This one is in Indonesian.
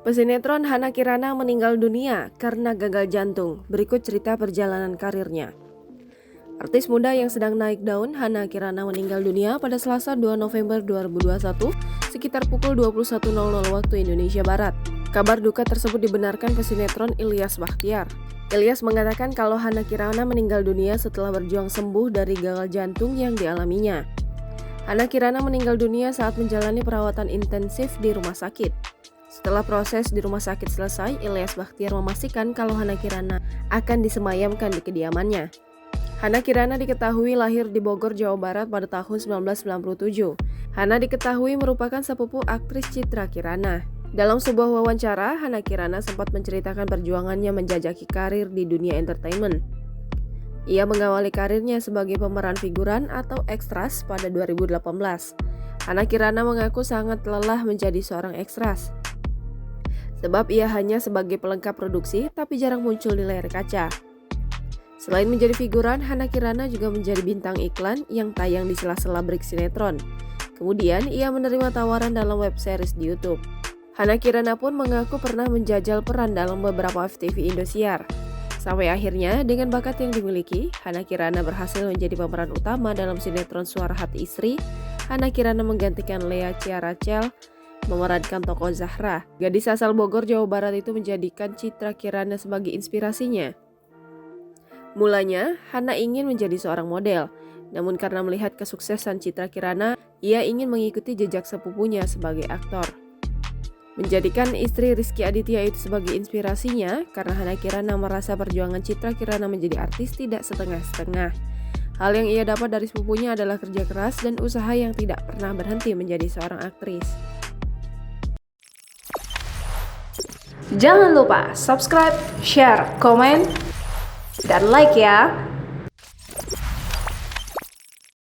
Pesinetron Hana Kirana meninggal dunia karena gagal jantung. Berikut cerita perjalanan karirnya. Artis muda yang sedang naik daun, Hana Kirana meninggal dunia pada Selasa 2 November 2021 sekitar pukul 21.00 waktu Indonesia Barat. Kabar duka tersebut dibenarkan pesinetron Ilyas Bachtiar. Ilyas mengatakan kalau Hana Kirana meninggal dunia setelah berjuang sembuh dari gagal jantung yang dialaminya. Hana Kirana meninggal dunia saat menjalani perawatan intensif di rumah sakit. Setelah proses di rumah sakit selesai, Ilyas Bachtiar memastikan kalau Hana Kirana akan disemayamkan di kediamannya. Hana Kirana diketahui lahir di Bogor, Jawa Barat pada tahun 1997. Hana diketahui merupakan sepupu aktris Citra Kirana. Dalam sebuah wawancara, Hana Kirana sempat menceritakan perjuangannya menjajaki karir di dunia entertainment. Ia mengawali karirnya sebagai pemeran figuran atau ekstras pada 2018. Hana Kirana mengaku sangat lelah menjadi seorang ekstras, sebab ia hanya sebagai pelengkap produksi tapi jarang muncul di layar kaca. Selain menjadi figuran, Hana Kirana juga menjadi bintang iklan yang tayang di sela-sela break sinetron. Kemudian ia menerima tawaran dalam web series di YouTube. Hana Kirana pun mengaku pernah menjajal peran dalam beberapa FTV Indosiar. Sampai akhirnya dengan bakat yang dimiliki, Hana Kirana berhasil menjadi pemeran utama dalam sinetron Suara Hati Istri. Hana Kirana menggantikan Lea Cia Rachel memerankan tokoh Zahra. Gadis asal Bogor, Jawa Barat itu menjadikan Citra Kirana sebagai inspirasinya. Mulanya, Hana ingin menjadi seorang model. Namun karena melihat kesuksesan Citra Kirana, ia ingin mengikuti jejak sepupunya sebagai aktor. Menjadikan istri Rizky Aditya itu sebagai inspirasinya karena Hana Kirana merasa perjuangan Citra Kirana menjadi artis tidak setengah-setengah. Hal yang ia dapat dari sepupunya adalah kerja keras dan usaha yang tidak pernah berhenti menjadi seorang aktris. Jangan lupa subscribe, share, komen, dan like ya.